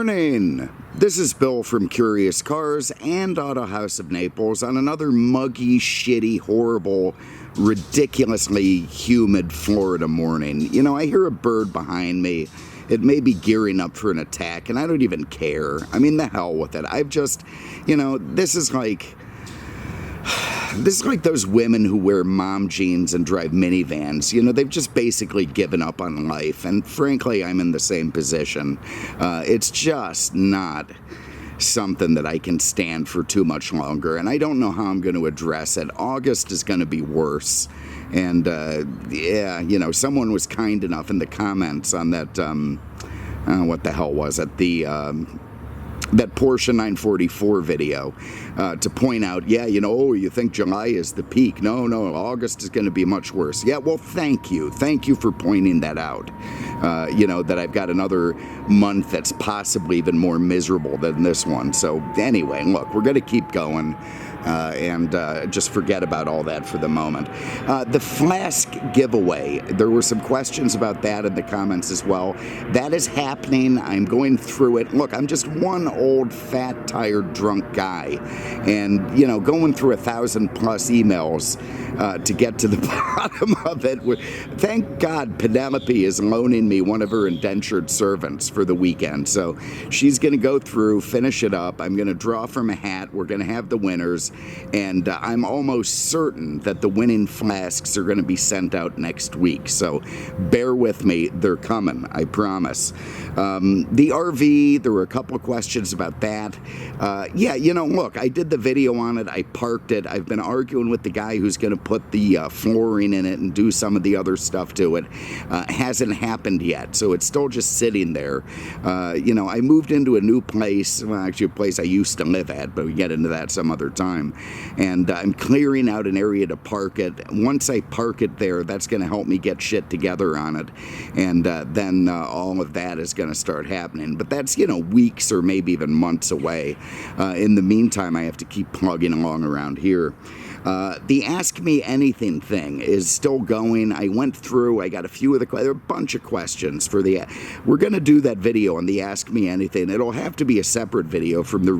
morning! This is Bill from Curious Cars and Autohaus of Naples on another muggy, shitty, horrible, ridiculously humid Florida morning. You know, I hear a bird behind me. It may be gearing up for an attack, and I don't even care. I mean, the hell with it. I've just, this is like those women who wear mom jeans and drive minivans. They've just basically given up on life, and frankly, I'm in the same position. It's just not something that I can stand for too much longer, and I don't know how I'm going to address it. August is going to be worse, and someone was kind enough in the comments on that, what the hell was it, that Porsche 944 video to point out, you think July is the peak. No, August is going to be much worse. Yeah, well, thank you for pointing that out. That I've got another month that's possibly even more miserable than this one. So anyway, look, we're going to keep going. And just forget about all that for the moment. The Flask Giveaway, there were some questions about that in the comments as well. That is happening. I'm going through it. Look, I'm just one old, fat, tired, drunk guy. And, going through 1,000+ emails to get to the bottom of it. Thank God Penelope is loaning me one of her indentured servants for the weekend. So she's going to go through, finish it up. I'm going to draw from a hat. We're going to have the winners. And I'm almost certain that the winning flasks are going to be sent out next week. So bear with me. They're coming, I promise. The RV, there were a couple of questions about that. Look, I did the video on it. I parked it. I've been arguing with the guy who's going to put the flooring in it and do some of the other stuff to it. Hasn't happened yet, so it's still just sitting there. I moved into a new place, well, actually a place I used to live at, but we get into that some other time. And I'm clearing out an area to park it. Once I park it there, that's going to help me get shit together on it. And then all of that is going to start happening. But that's, weeks or maybe even months away. In the meantime, I have to keep plugging along around here. The Ask Me Anything thing is still going. I went through, I got a few of there are a bunch of questions for we're going to do that video on the Ask Me Anything. It'll have to be a separate video from the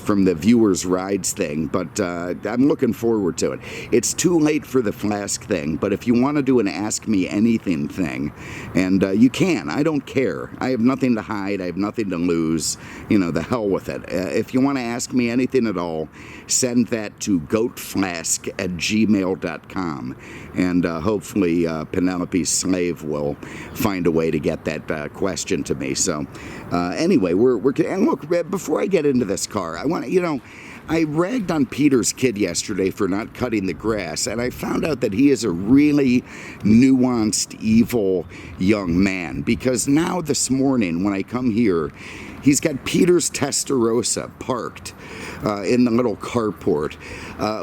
from the viewers' rides thing, but I'm looking forward to it. It's too late for the Flask thing, but if you want to do an Ask Me Anything thing, and you can, I don't care. I have nothing to hide. I have nothing to lose. The hell with it. If you want to ask me anything at all, send that to goatflask@gmail.com, and hopefully Penelope's slave will find a way to get that question to me. So anyway, and look, before I get into this car, I want to, I ragged on Peter's kid yesterday for not cutting the grass, and I found out that he is a really nuanced, evil young man, because now this morning when I come here, he's got Peter's Testerosa parked in the little carport,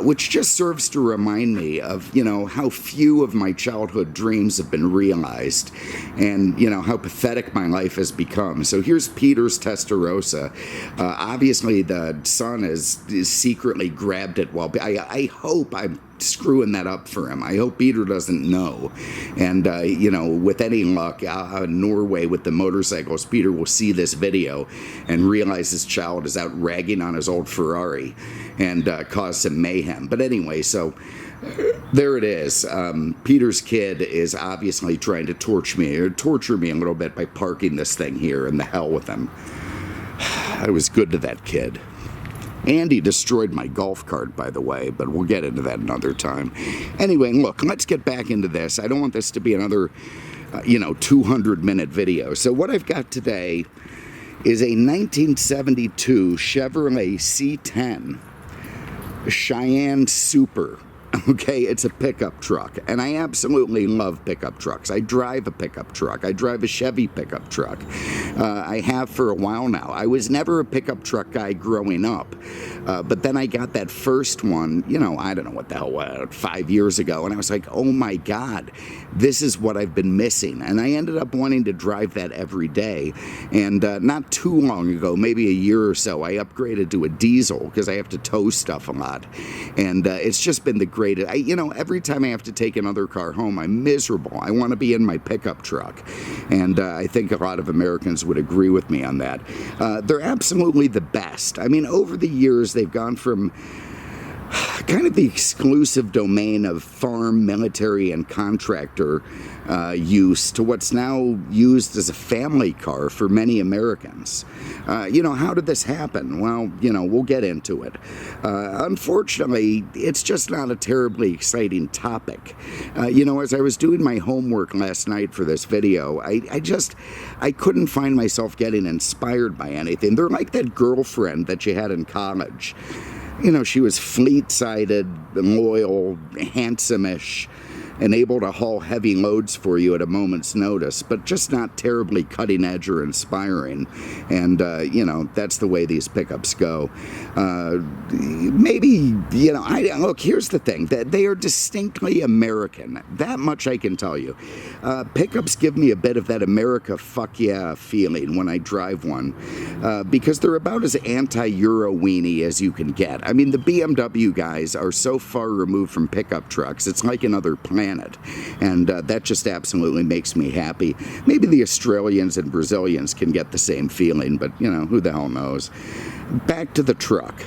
which just serves to remind me of, how few of my childhood dreams have been realized, and, how pathetic my life has become. So here's Peter's Testerosa. Obviously, the son is secretly grabbed it while I hope I'm screwing that up for him. I hope Peter doesn't know. And, with any luck, Norway with the motorcycles, Peter will see this video and realize his child is out ragging on his old Ferrari and cause some mayhem. But anyway, so there it is. Peter's kid is obviously trying to torture me a little bit by parking this thing here, and the hell with him. I was good to that kid. And he destroyed my golf cart, by the way, but we'll get into that another time. Anyway, look, let's get back into this. I don't want this to be another, 200-minute video. So what I've got today is a 1972 Chevrolet C10 Cheyenne Super. Okay, it's a pickup truck, and I absolutely love pickup trucks. I drive a pickup truck. I drive a Chevy pickup truck. I have for a while now. I was never a pickup truck guy growing up, but then I got that first one, I don't know what the hell, 5 years ago, and I was like, oh my God, this is what I've been missing. And I ended up wanting to drive that every day, and not too long ago, maybe a year or so, I upgraded to a diesel because I have to tow stuff a lot, and it's just been the great. Every time I have to take another car home, I'm miserable. I want to be in my pickup truck. And I think a lot of Americans would agree with me on that. They're absolutely the best. I mean, over the years, they've gone from kind of the exclusive domain of farm, military, and contractor use to what's now used as a family car for many Americans. How did this happen? Well, we'll get into it. Unfortunately, it's just not a terribly exciting topic. As I was doing my homework last night for this video, I couldn't find myself getting inspired by anything. They're like that girlfriend that you had in college. She was fleet-sided, loyal, handsome-ish, and able to haul heavy loads for you at a moment's notice, but just not terribly cutting edge or inspiring. And, that's the way these pickups go. Look, here's the thing, that they are distinctly American. That much I can tell you. Pickups give me a bit of that America fuck yeah feeling when I drive one, because they're about as anti-Euro weenie as you can get. I mean, the BMW guys are so far removed from pickup trucks, it's like another planet. And that just absolutely makes me happy. Maybe the Australians and Brazilians can get the same feeling, but, who the hell knows. Back to the truck.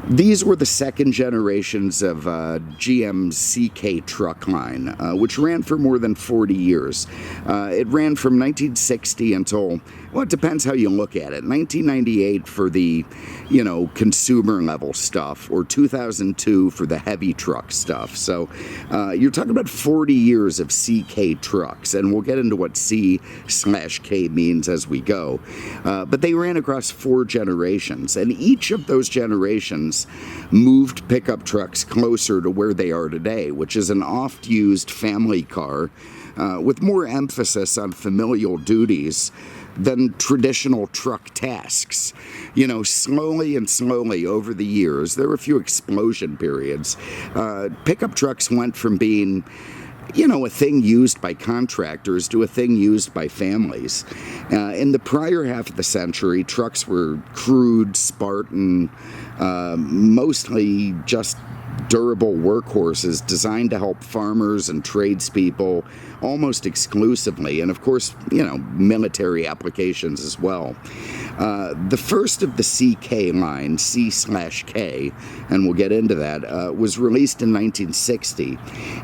These were the second generations of GM's CK truck line, which ran for more than 40 years. It ran from 1960 until, well, it depends how you look at it. 1998 for the, consumer level stuff, or 2002 for the heavy truck stuff. So you're talking about 40 years of CK trucks, and we'll get into what C/K means as we go. But they ran across 4 generations, and each of those generations moved pickup trucks closer to where they are today, which is an oft-used family car with more emphasis on familial duties than traditional truck tasks. Slowly and slowly over the years, there were a few explosion periods. Pickup trucks went from being a thing used by contractors to a thing used by families. In the prior half of the century, trucks were crude, Spartan, mostly just durable workhorses designed to help farmers and tradespeople almost exclusively, and of course, military applications as well. The first of the CK line, C/K, and we'll get into that, was released in 1960,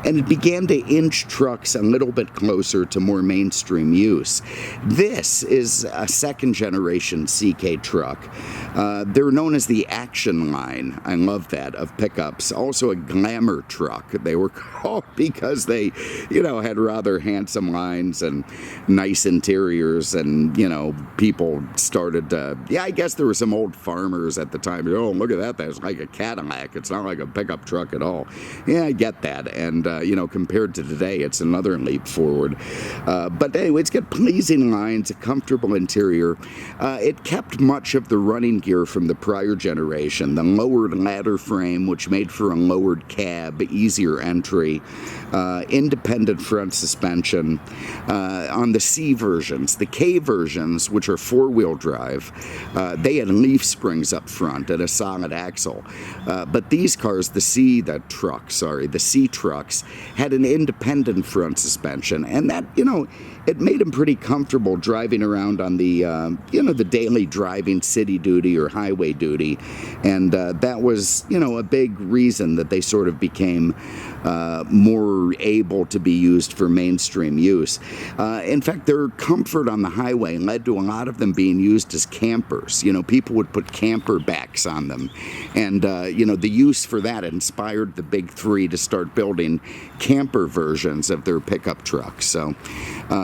and it began to inch trucks a little bit closer to more mainstream use. This is a second generation CK truck. They're known as the Action line, I love that, of pickups. Also a glamour truck, they were called because they, had rather handsome lines and nice interiors, and, people started to, I guess there were some old farmers at the time, look at that, that's like a Cadillac, it's not like a pickup truck at all. Yeah, I get that, and, compared to today, it's another leap forward. But anyway, it's got pleasing lines, a comfortable interior. It kept much of the running gear from the prior generation, the lowered ladder frame, which made for a lowered cab, easier entry, independent front suspension. On the C versions, the K versions, which are 4-wheel drive, they had leaf springs up front and a solid axle. But these cars, the C trucks, had an independent front suspension, and that, it made them pretty comfortable driving around on the, the daily driving, city duty or highway duty, and that was, a big reason that they sort of became more able to be used for mainstream use. In fact, their comfort on the highway led to a lot of them being used as campers. People would put camper backs on them, and the use for that inspired the big three to start building camper versions of their pickup trucks. So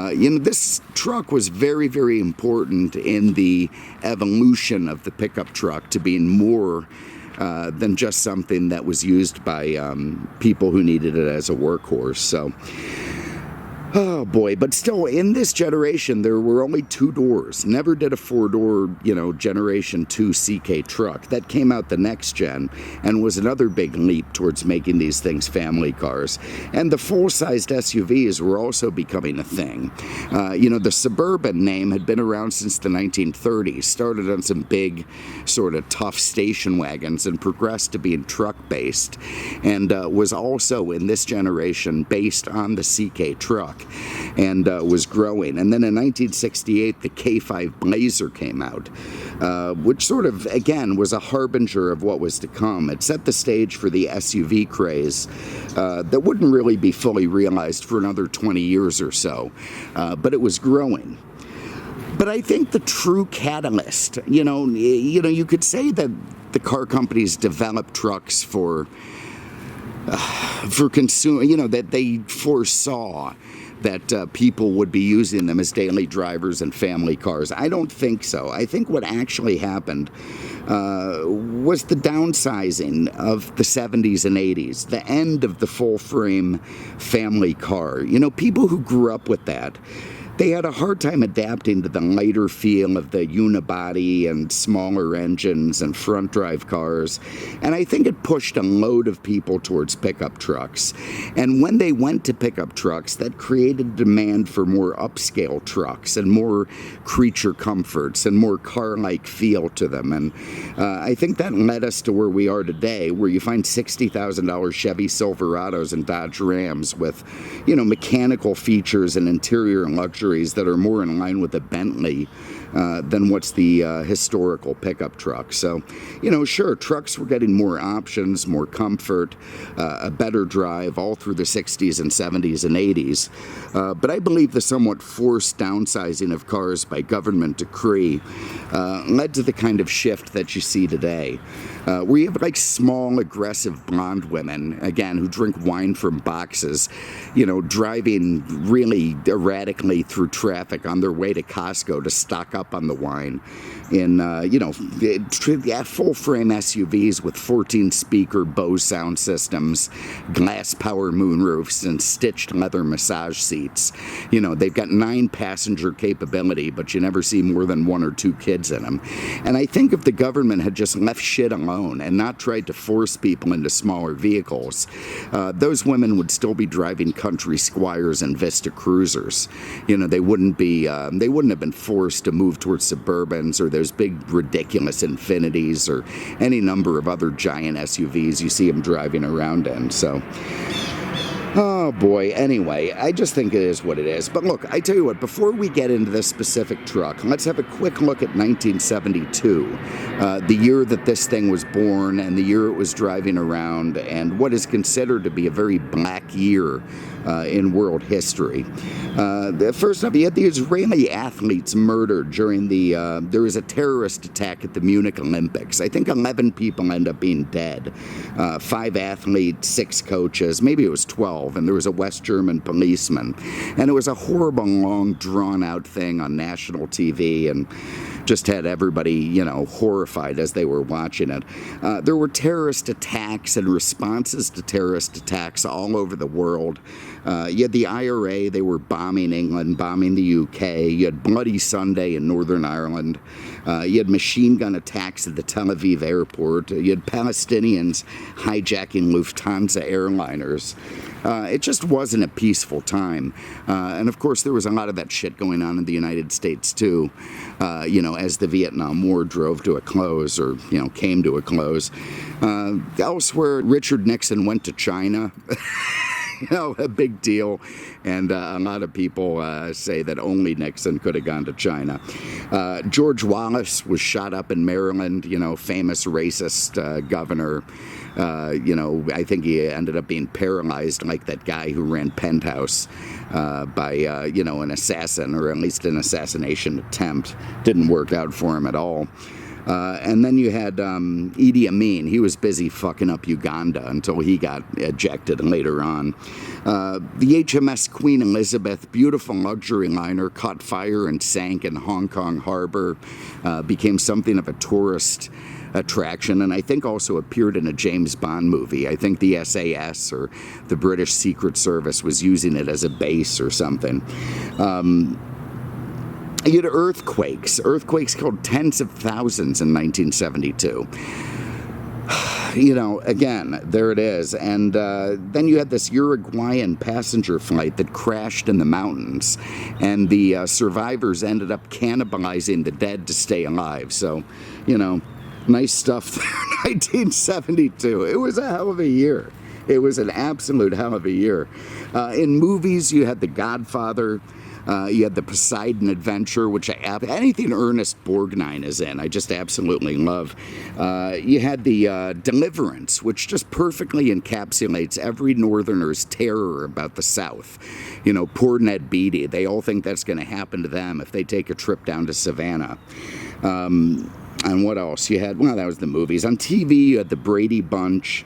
this truck was very, very important in the evolution of the pickup truck to being more than just something that was used by people who needed it as a workhorse. So Oh boy, but still, in this generation, there were only 2 doors. Never did a 4-door, Generation 2 CK truck. That came out the next gen and was another big leap towards making these things family cars. And the full-sized SUVs were also becoming a thing. The Suburban name had been around since the 1930s, started on some big, sort of tough station wagons and progressed to being truck-based, and was also, in this generation, based on the CK truck. And was growing. And then in 1968, the K5 Blazer came out, which sort of, again, was a harbinger of what was to come. It set the stage for the SUV craze that wouldn't really be fully realized for another 20 years or so, but it was growing. But I think the true catalyst, you could say that the car companies developed trucks for consumer, that they foresaw that people would be using them as daily drivers and family cars. I don't think so. I think what actually happened was the downsizing of the 70s and 80s, the end of the full-frame family car. People who grew up with that, they had a hard time adapting to the lighter feel of the unibody and smaller engines and front drive cars. And I think it pushed a load of people towards pickup trucks. And when they went to pickup trucks, that created demand for more upscale trucks and more creature comforts and more car-like feel to them. And I think that led us to where we are today, where you find $60,000 Chevy Silverados and Dodge Rams with, mechanical features and interior and luxury that are more in line with a Bentley than what's the historical pickup truck. So, sure, trucks were getting more options, more comfort, a better drive all through the 60s and 70s and 80s. But I believe the somewhat forced downsizing of cars by government decree led to the kind of shift that you see today, where you have like small, aggressive blonde women, again, who drink wine from boxes, driving really erratically through traffic on their way to Costco to stock up on the wine in, full frame SUVs with 14-speaker Bose sound systems, glass power moonroofs, and stitched leather massage seats. They've got 9-passenger capability, but you never see more than 1 or 2 kids in them. And I think if the government had just left shit alone and not tried to force people into smaller vehicles, those women would still be driving country Squires and Vista Cruisers. They wouldn't have been forced to move towards Suburbans or those big ridiculous Infinities or any number of other giant SUVs you see them driving around in. So, oh boy, anyway, I just think it is what it is. But look, I tell you what, before we get into this specific truck, let's have a quick look at 1972, the year that this thing was born and the year it was driving around, and what is considered to be a very black year in world history. First up, you had the Israeli athletes murdered during there was a terrorist attack at the Munich Olympics. I think 11 people end up being dead. 5 athletes, 6 coaches, maybe it was 12, and there was a West German policeman. And it was a horrible, long, drawn-out thing on national TV, and just had everybody, horrified as they were watching it. There were terrorist attacks and responses to terrorist attacks all over the world. You had the IRA, they were bombing England, bombing the UK. You had Bloody Sunday in Northern Ireland. You had machine gun attacks at the Tel Aviv airport. You had Palestinians hijacking Lufthansa airliners. It just wasn't a peaceful time. And of course, there was a lot of that shit going on in the United States, too, as the Vietnam War drove to a close or, came to a close. Elsewhere, Richard Nixon went to China. A big deal, and a lot of people say that only Nixon could have gone to China. George Wallace was shot up in Maryland, famous racist governor. I think he ended up being paralyzed like that guy who ran Penthouse by, an assassin, or at least an assassination attempt. Didn't work out for him at all. And then you had Idi Amin. He was busy fucking up Uganda until he got ejected later on. The HMS Queen Elizabeth, beautiful luxury liner, caught fire and sank in Hong Kong Harbor, became something of a tourist attraction, and I think also appeared in a James Bond movie. I think the SAS, or the British Secret Service, was using it as a base or something. You had earthquakes. Earthquakes killed tens of thousands in 1972. You know, again, there it is. And then you had this Uruguayan passenger flight that crashed in the mountains, and the survivors ended up cannibalizing the dead to stay alive. So, you know, nice stuff there. 1972. It was a hell of a year. It was an absolute hell of a year. In movies, you had The Godfather. You had the Poseidon Adventure, which anything Ernest Borgnine is in, I just absolutely love. You had the Deliverance, which just perfectly encapsulates every Northerner's terror about the South. You know, poor Ned Beatty. They all think that's going to happen to them if they take a trip down to Savannah. And what else? You had, well, that was the movies. On TV, you had the Brady Bunch.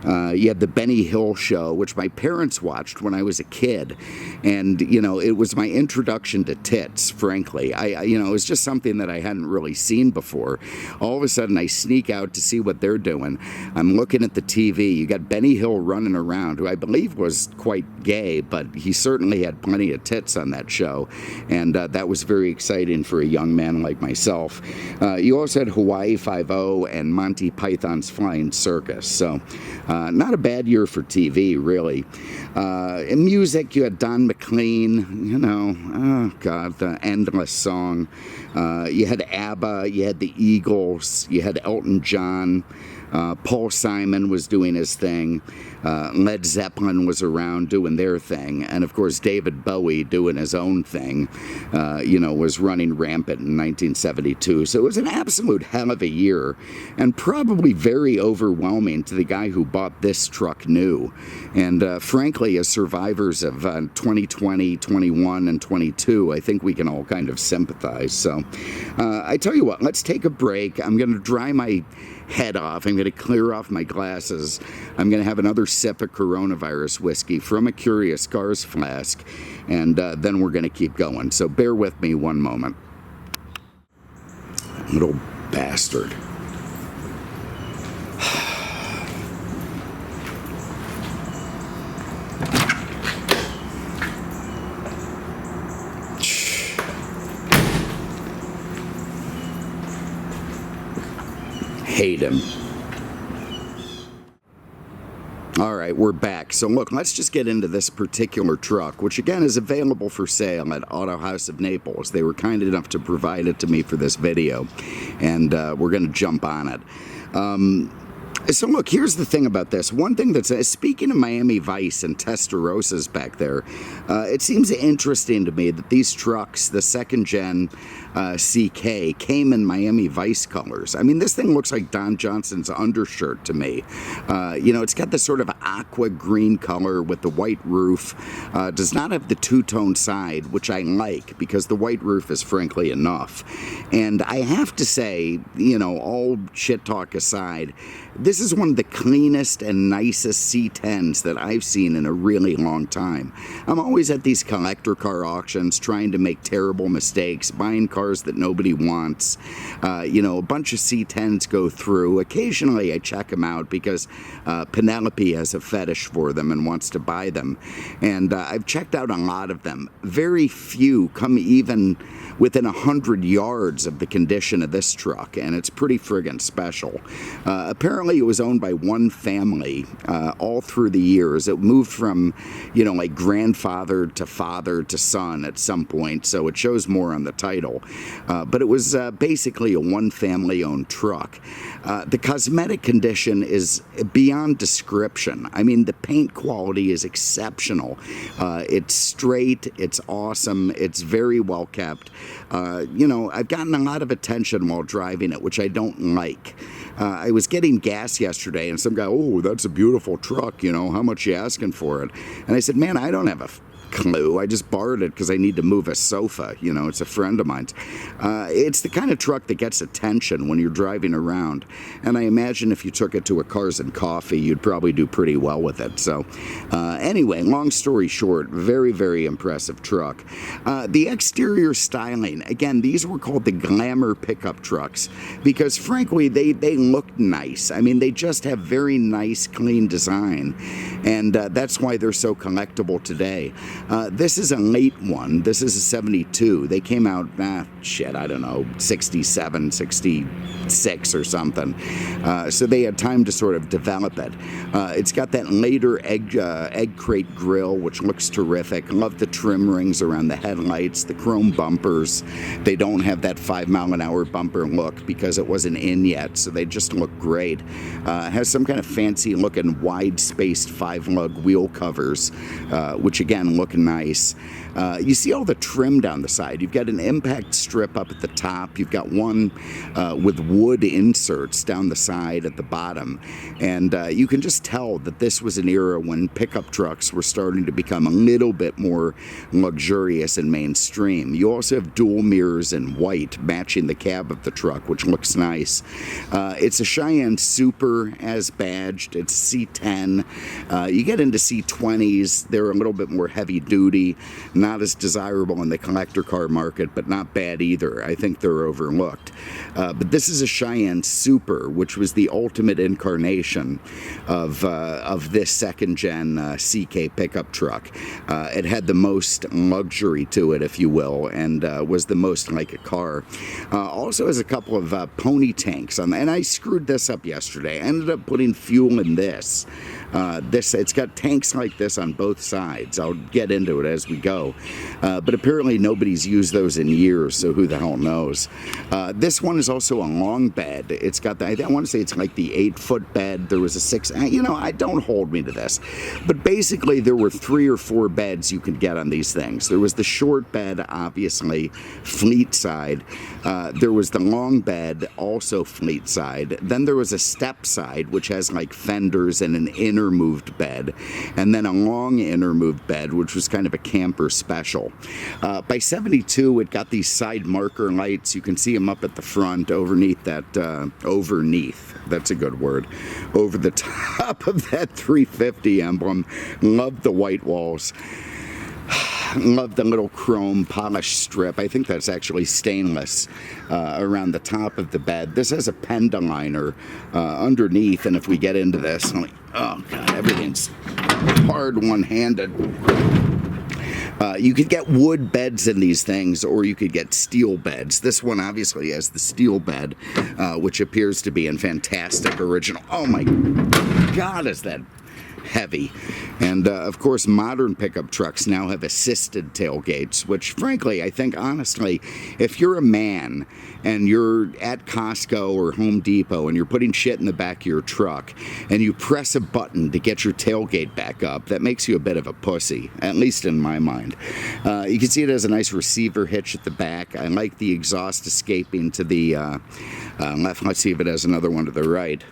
You had the Benny Hill Show, which my parents watched when I was a kid, and you know, it was my introduction to tits. Frankly, you know, it was just something that I hadn't really seen before. All of a sudden, I sneak out to see what they're doing. I'm looking at the TV. You got Benny Hill running around, who I believe was quite gay, but he certainly had plenty of tits on that show, and that was very exciting for a young man like myself. You also had Hawaii Five-0 and Monty Python's Flying Circus. So. Not a bad year for TV, really. In music, you had Don McLean, you know, oh God, the endless song. You had ABBA, you had the Eagles, you had Elton John. Paul Simon was doing his thing. Led Zeppelin was around doing their thing. And of course, David Bowie doing his own thing, you know, was running rampant in 1972. So it was an absolute hell of a year, and probably very overwhelming to the guy who bought this truck new. And frankly, as survivors of 2020, 21, and 22, I think we can all kind of sympathize. So I tell you what, let's take a break. I'm going to dry my head off. I'm going to clear off my glasses. I'm going to have another sip of coronavirus whiskey from a Curious Cars flask, and then we're going to keep going. So bear with me one moment. Little bastard. Hate him. All right, we're back. So look, let's just get into this particular truck, which again is available for sale at Autohaus of Naples. They were kind enough to provide it to me for this video, and we're going to jump on it. So look, here's the thing about this. One thing that's, speaking of Miami Vice and Testerosas back there, it seems interesting to me that these trucks, the second gen CK, came in Miami Vice colors. I mean, this thing looks like Don Johnson's undershirt to me. You know, it's got this sort of aqua green color with the white roof. Does not have the two-tone side, which I like, because the white roof is frankly enough. And I have to say, you know, all shit talk aside, this is one of the cleanest and nicest C10s that I've seen in a really long time. I'm always at these collector car auctions trying to make terrible mistakes, buying cars that nobody wants. You know, a bunch of C10s go through. Occasionally I check them out because Penelope has a fetish for them and wants to buy them. And I've checked out a lot of them. Very few come even within 100 yards of the condition of this truck, and it's pretty friggin' special. Apparently it was owned by one family all through the years. It moved from, you know, like grandfather to son at some point, so it shows more on the title. But it was basically a one family owned truck. The cosmetic condition is beyond description. I mean, the paint quality is exceptional. It's straight, it's awesome, it's very well kept. You know, I've gotten a lot of attention while driving it, which I don't like. I was getting gas yesterday, and some guy, oh, that's a beautiful truck, you know, how much you asking for it? And I said, man, I don't have a clue. I just borrowed it because I need to move a sofa. You know, it's a friend of mine's. It's the kind of truck that gets attention when you're driving around. And I imagine if you took it to a Cars and Coffee, you'd probably do pretty well with it. So anyway, long story short, very, very impressive truck. The exterior styling, again, these were called the Glamour pickup trucks because, frankly, they look nice. I mean, they just have very nice, clean design. And that's why they're so collectible today. This is a late one. This is a 72. They came out, I don't know, 67, 66 or something. So they had time to sort of develop it. It's got that later egg crate grille, which looks terrific. Love the trim rings around the headlights, the chrome bumpers. They don't have that 5-mile-an-hour bumper look because it wasn't in yet, so they just look great. Has some kind of fancy-looking, wide-spaced 5-lug wheel covers, which again look nice. You see all the trim down the side. You've got an impact strip up at the top. You've got one with wood inserts down the side at the bottom. And you can just tell that this was an era when pickup trucks were starting to become a little bit more luxurious and mainstream. You also have dual mirrors in white matching the cab of the truck, which looks nice. It's a Cheyenne Super as badged. It's C10. You get into C20s. They're a little bit more heavy duty. Not as desirable in the collector car market, but not bad either. I think they're overlooked. But this is a Cheyenne Super, which was the ultimate incarnation of this second-gen CK pickup truck. It had the most luxury to it, if you will, and was the most like a car. Also has a couple of pony tanks on, and I screwed this up yesterday. I ended up putting fuel in this. It's got tanks like this on both sides. I'll get into it as we go. But apparently nobody's used those in years, so who the hell knows. This one is also a long bed. It's got I want to say it's like the 8-foot bed. There was a 6, I don't hold me to this. But basically there were 3 or 4 beds you could get on these things. There was the short bed, obviously, fleet side. There was the long bed, also fleet side. Then there was a step side, which has like fenders and an inner moved bed. And then a long inner moved bed, which was kind of a camper special. By 72, it got these side marker lights. You can see them up at the front, underneath that, that's a good word, over the top of that 350 emblem. Love the white walls. Love the little chrome polished strip. I think that's actually stainless around the top of the bed. This has a penduliner underneath, and if we get into this, oh God, everything's hard one-handed. You could get wood beds in these things, or you could get steel beds. This one obviously has the steel bed, which appears to be in fantastic original. Oh my God, is that heavy. And of course, modern pickup trucks now have assisted tailgates, which frankly, I think honestly, if you're a man and you're at Costco or Home Depot and you're putting shit in the back of your truck and you press a button to get your tailgate back up, that makes you a bit of a pussy, at least in my mind. You can see it has a nice receiver hitch at the back. I like the exhaust escaping to the left. Let's see if it has another one to the right.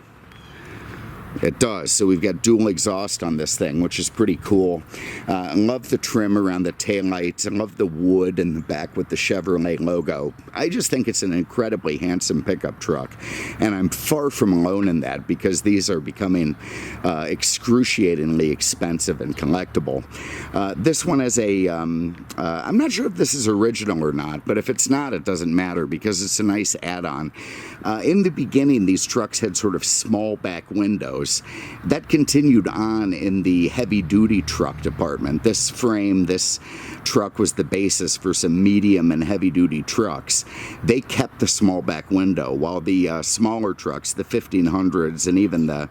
It does. So we've got dual exhaust on this thing, which is pretty cool. I love the trim around the taillights. I love the wood in the back with the Chevrolet logo. I just think it's an incredibly handsome pickup truck. And I'm far from alone in that because these are becoming excruciatingly expensive and collectible. This one has a, I'm not sure if this is original or not, but if it's not, it doesn't matter because it's a nice add-on. In the beginning, these trucks had sort of small back windows. That continued on in the heavy-duty truck department. This frame, this truck was the basis for some medium and heavy-duty trucks. They kept the small back window, while the smaller trucks, the 1500s and even the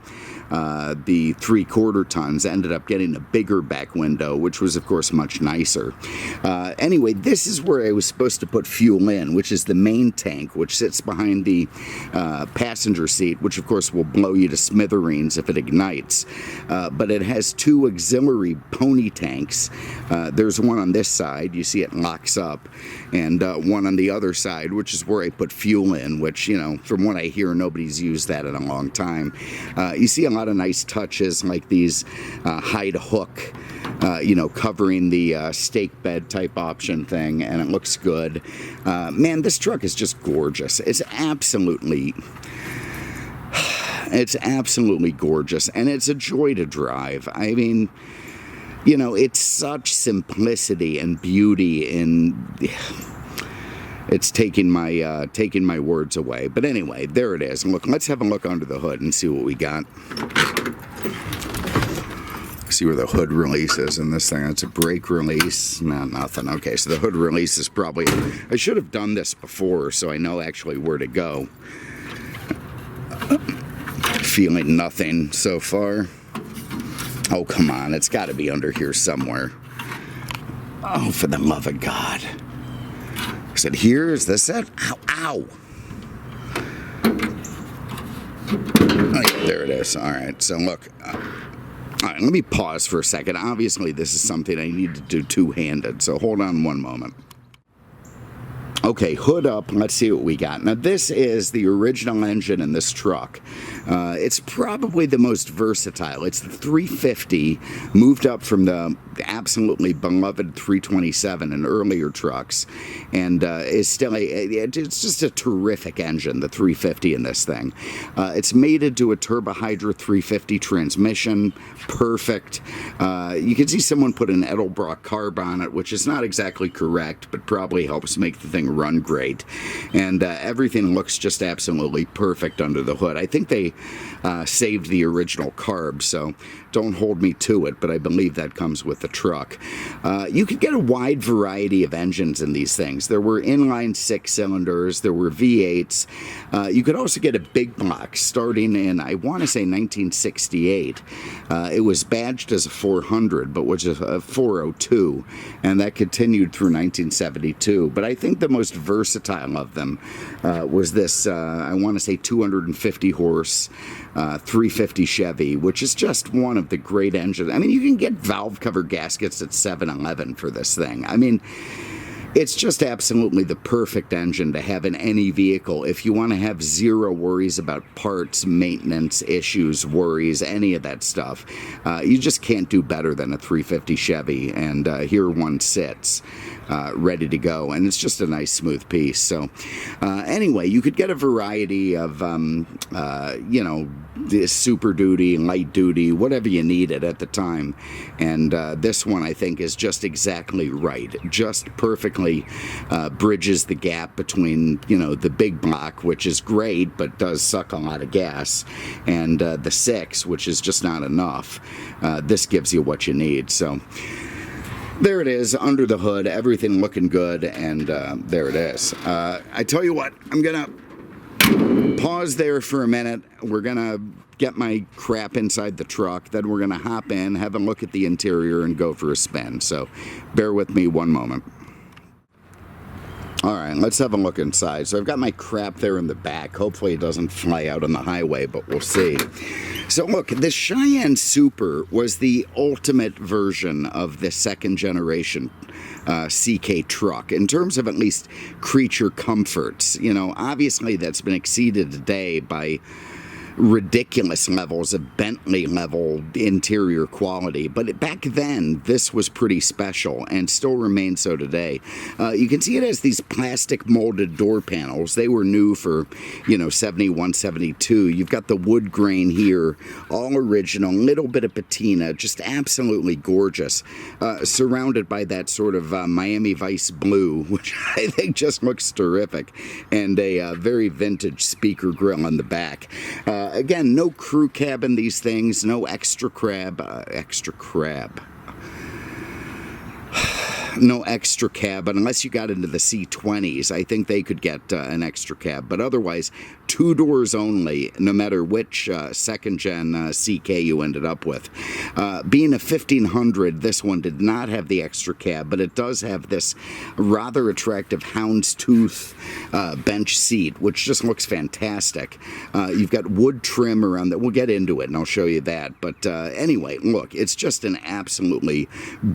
3/4 tons ended up getting a bigger back window, which was of course much nicer. Anyway, this is where I was supposed to put fuel in, which is the main tank, which sits behind the passenger seat, which of course will blow you to smithereens if it ignites. But it has 2 auxiliary pony tanks. There's one on this side, you see it locks up, and one on the other side, which is where I put fuel in, which, you know, from what I hear, nobody's used that in a long time. You see a lot of nice touches like these hide hook, covering the stake bed type option thing, and it looks good. Man, this truck is just gorgeous. It's absolutely gorgeous, and it's a joy to drive. I mean, it's such simplicity and beauty, and it's taking my words away. But anyway, there it is. Look, let's have a look under the hood and see what we got. See where the hood release is in this thing. It's a brake release. No, nothing. Okay, so the hood release is probably... I should have done this before so I know actually where to go. Feeling nothing so far. Oh, come on. It's got to be under here somewhere. Oh, for the love of God. Is it here? Is this it? Ow, ow. Oh, yeah, there it is. All right, so look... all right, let me pause for a second. Obviously, this is something I need to do two-handed, so hold on one moment. Okay, hood up. Let's see what we got. Now, this is the original engine in this truck. It's probably the most versatile. It's the 350, moved up from the absolutely beloved 327 in earlier trucks, and is still it's just a terrific engine, the 350 in this thing. It's mated to a Turbo-Hydra 350 transmission, perfect. You can see someone put an Edelbrock carb on it, which is not exactly correct, but probably helps make the thing run great, and everything looks just absolutely perfect under the hood. I think they saved the original carb, so don't hold me to it, but I believe that comes with the truck. You could get a wide variety of engines in these things. There were inline 6-cylinders, there were V8s. You could also get a big block starting in, I want to say, 1968. It was badged as a 400, but was a 402, and that continued through 1972. But I think the most versatile of them was this, I want to say, 250 horse 350 Chevy, which is just one of the great engines. I mean, you can get valve cover gaskets at 7-Eleven for this thing. I mean, it's just absolutely the perfect engine to have in any vehicle if you want to have zero worries about parts, maintenance, issues, worries, any of that stuff. You just can't do better than a 350 Chevy, and here one sits. Ready to go, and it's just a nice smooth piece. So anyway, you could get a variety of super duty, light duty, whatever you needed at the time, and this one I think is just exactly right, just perfectly bridges the gap between the big block, which is great but does suck a lot of gas, and the 6, which is just not enough. This gives you what you need. So there it is, under the hood, everything looking good, and there it is. I tell you what, I'm gonna pause there for a minute. We're gonna get my crap inside the truck, then we're gonna hop in, have a look at the interior, and go for a spin. So bear with me one moment. All right, let's have a look inside. So I've got my crap there in the back. Hopefully it doesn't fly out on the highway, but we'll see. So look, the Cheyenne Super was the ultimate version of the second generation CK truck in terms of at least creature comforts. Obviously that's been exceeded today by ridiculous levels of Bentley level interior quality, but back then this was pretty special and still remains so today. You can see it has these plastic molded door panels. They were new for 71, 72. You've got the wood grain here, all original, little bit of patina, just absolutely gorgeous, surrounded by that sort of Miami Vice blue, which I think just looks terrific, and a very vintage speaker grill on the back. Again, no crew cab in these things, no extra crab. No extra cab, but unless you got into the C20s, I think they could get an extra cab. But otherwise, 2 doors only, no matter which second-gen CK you ended up with. Being a 1500, this one did not have the extra cab, but it does have this rather attractive houndstooth bench seat, which just looks fantastic. You've got wood trim around that. We'll get into it, and I'll show you that. But anyway, look, it's just an absolutely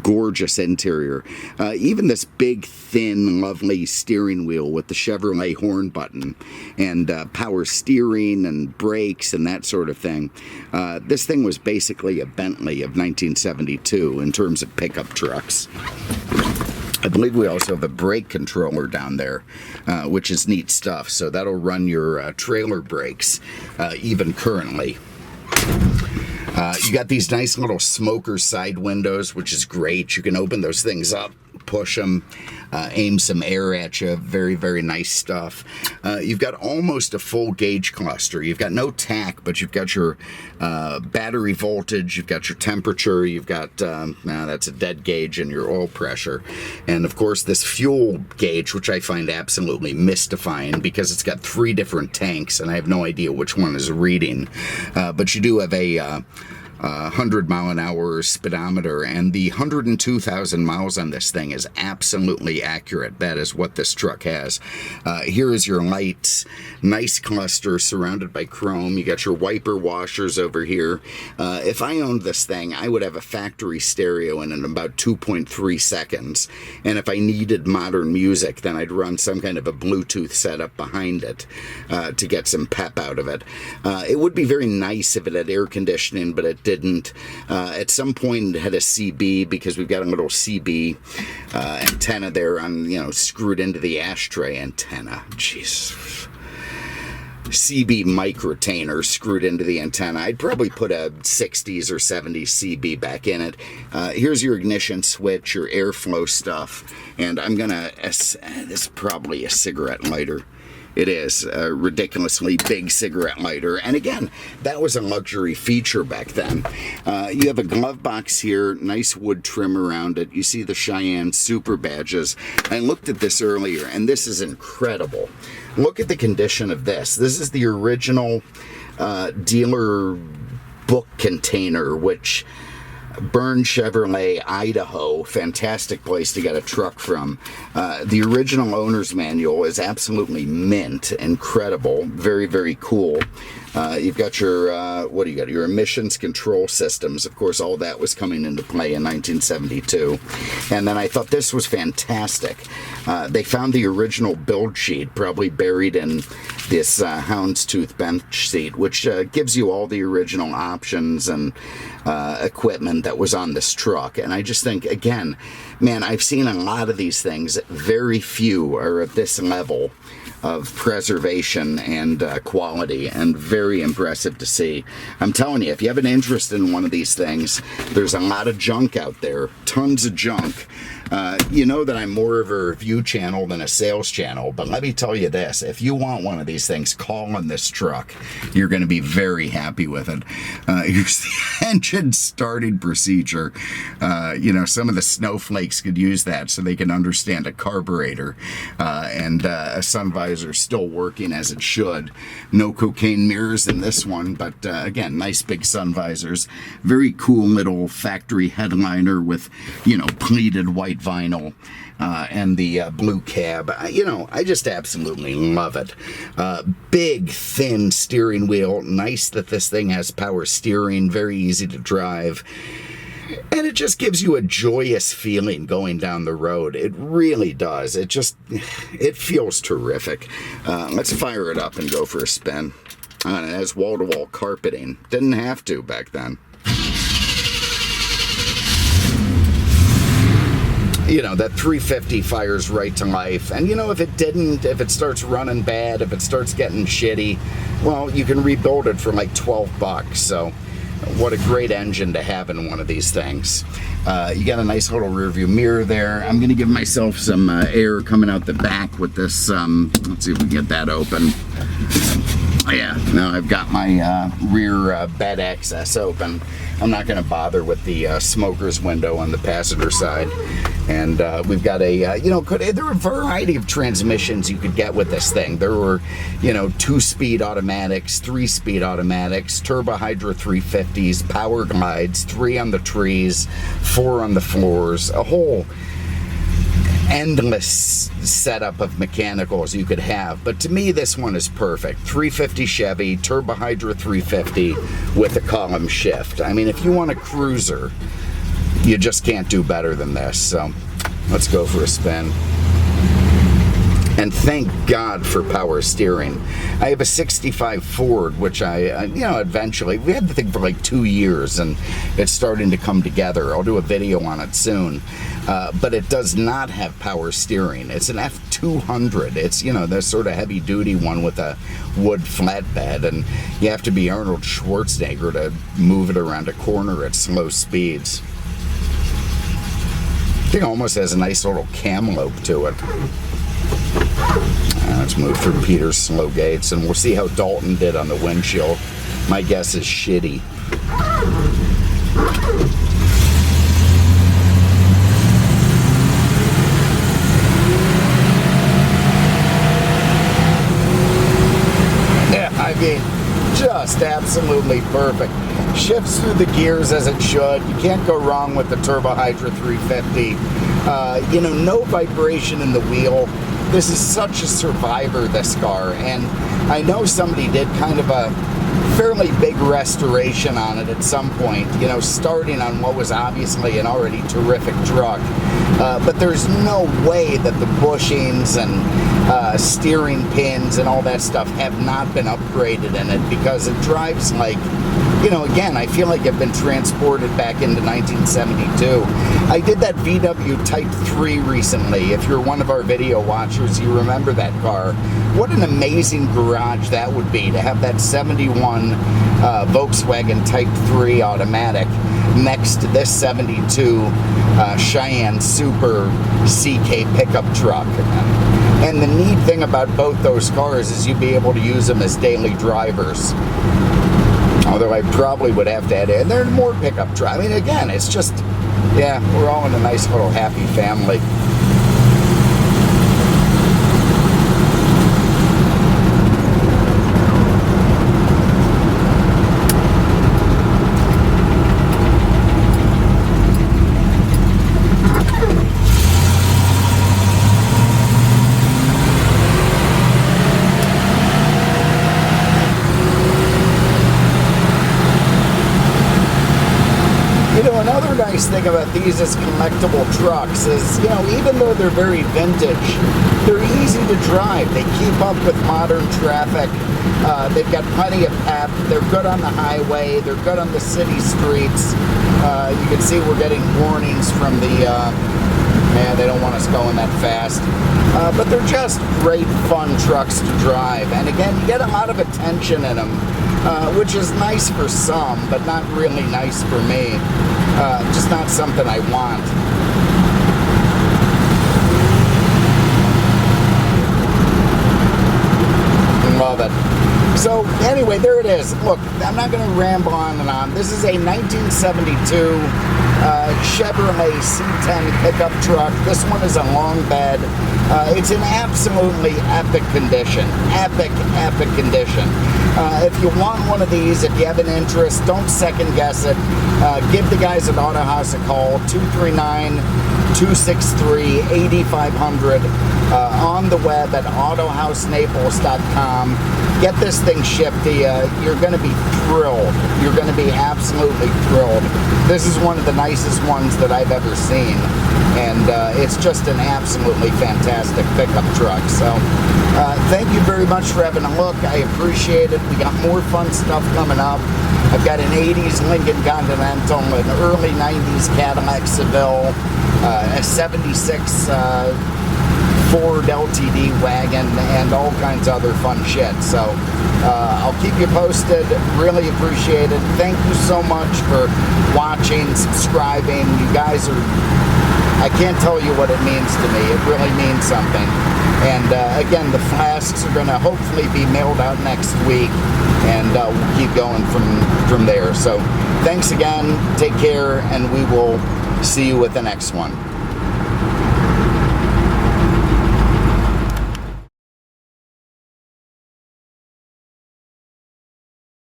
gorgeous interior. Even this big, thin, lovely steering wheel with the Chevrolet horn button and power steering and brakes and that sort of thing. This thing was basically a Bentley of 1972 in terms of pickup trucks. I believe we also have a brake controller down there, which is neat stuff. So that'll run your trailer brakes, even currently. You got these nice little smoker side windows, which is great. You can open those things up, push them, aim some air at you. Very, very nice stuff. You've got almost a full gauge cluster. You've got no tack, but you've got your battery voltage, you've got your temperature, you've got, that's a dead gauge, and your oil pressure. And of course this fuel gauge, which I find absolutely mystifying because it's got 3 different tanks and I have no idea which one is reading. But you do have a 100-mile-an-hour speedometer, and the 102,000 miles on this thing is absolutely accurate. That is what this truck has. Here is your lights. Nice cluster surrounded by chrome. You got your wiper washers over here. If I owned this thing, I would have a factory stereo in about 2.3 seconds. And if I needed modern music, then I'd run some kind of a Bluetooth setup behind it to get some pep out of it. It would be very nice if it had air conditioning, but it didn't. At some point it had a CB, because we've got a little CB antenna there on, screwed into the ashtray antenna. Jeez. CB mic retainer screwed into the antenna. I'd probably put a 60s or 70s CB back in it. Here's your ignition switch, your airflow stuff, and I'm gonna, this is probably a cigarette lighter. It is a ridiculously big cigarette lighter. And again, that was a luxury feature back then. You have a glove box here, nice wood trim around it. You see the Cheyenne super badges. I looked at this earlier, and this is incredible. Look at the condition of this. This is the original dealer book container, which Burn Chevrolet, Idaho, fantastic place to get a truck from. The original owner's manual is absolutely mint, incredible, very, very cool. You've got your, what do you got? Your emissions control systems. Of course, all that was coming into play in 1972. And then I thought this was fantastic. They found the original build sheet, probably buried in this houndstooth bench seat, which gives you all the original options and equipment that was on this truck. And I just think, again, man, I've seen a lot of these things. Very few are at this level of preservation and quality, and very impressive to see. I'm telling you, if you have an interest in one of these things, there's a lot of junk out there, tons of junk. You know that I'm more of a review channel than a sales channel, but let me tell you this, if you want one of these things, call on this truck. You're going to be very happy with it. Here's the engine starting procedure. Some of the snowflakes could use that so they can understand a carburetor, and a sun visor still working as it should. No cocaine mirrors in this one, but again, nice big sun visors. Very cool little factory headliner with, pleated white vinyl, and the blue cab. I just absolutely love it. Big, thin steering wheel. Nice that this thing has power steering, very easy to drive. And it just gives you a joyous feeling going down the road. It really does. It feels terrific. Let's fire it up and go for a spin. And it has wall-to-wall carpeting. Didn't have to back then. That 350 fires right to life. And if it didn't, if it starts running bad, if it starts getting shitty, well, you can rebuild it for like $12. So what a great engine to have in one of these things. You got a nice little rear view mirror there. I'm going to give myself some air coming out the back with this. Let's see if we can get that open. Yeah, now I've got my rear bed access open. I'm not going to bother with the smoker's window on the passenger side. And we've got a, there are a variety of transmissions you could get with this thing. There were, 2-speed automatics, 3-speed automatics, turbo hydro 350s, power glides, 3 on the trees, 4 on the floors, a whole endless setup of mechanicals you could have. But to me, this one is perfect. 350 Chevy, turbo hydro 350 with a column shift. I mean, if you want a cruiser, you just can't do better than this. So Let's go for a spin. And thank God for power steering. I have a 65 Ford, which I eventually, we had the thing for like 2 years and it's starting to come together. I'll do a video on it soon. But it does not have power steering. It's an F200. It's, the sort of heavy duty one with a wood flatbed. And you have to be Arnold Schwarzenegger to move it around a corner at slow speeds. I think it almost has a nice little camlope to it. Let's move through Peter's slow gates and we'll see how Dalton did on the windshield. My guess is shitty. Yeah, I mean, just absolutely perfect. Shifts through the gears as it should. You can't go wrong with the Turbo Hydra 350. No vibration in the wheel. This is such a survivor, this car, and I know somebody did kind of a fairly big restoration on it at some point, starting on what was obviously an already terrific truck. But there's no way that the bushings and steering pins and all that stuff have not been upgraded in it, because it drives like, again, I feel like I've been transported back into 1972. I did that VW Type 3 recently. If you're one of our video watchers, you remember that car. What an amazing garage that would be to have that 71 Volkswagen Type 3 automatic next to this 72 Cheyenne Super CK pickup truck. And the neat thing about both those cars is you'd be able to use them as daily drivers. Although I probably would have to add in there more pickup truck. I mean, again, it's just, yeah, we're all in a nice little happy family. Another nice thing about these as collectible trucks is, even though they're very vintage, they're easy to drive. They keep up with modern traffic. They've got plenty of pep. They're good on the highway. They're good on the city streets. You can see we're getting warnings from the, they don't want us going that fast. But they're just great, fun trucks to drive. And again, you get a lot of attention in them, which is nice for some, but not really nice for me. Just not something I want. Love it. So anyway, there it is. Look, I'm not going to ramble on and on. This is a 1972 Chevrolet C10 pickup truck. This one is a long bed. It's in absolutely epic condition. Epic condition. If you want one of these, if you have an interest, don't second guess it. Give the guys at Autohaus a call, 239-263-8500. On the web at autohausnaples.com. Get this thing shipped to you. You're going to be thrilled. You're going to be absolutely thrilled. This is one of the nicest ones that I've ever seen. And it's just an absolutely fantastic pickup truck. So thank you very much for having a look. I appreciate it. We got more fun stuff coming up. I've got an 80s Lincoln Continental, an early 90s Cadillac Seville, a 76 Ford LTD wagon, and all kinds of other fun shit. So I'll keep you posted. Really appreciate it. Thank you so much for watching, subscribing. You guys are, I can't tell you what it means to me. It really means something. And again, the flasks are going to hopefully be mailed out next week, and we'll keep going from there. So thanks again. Take care, and we will see you with the next one.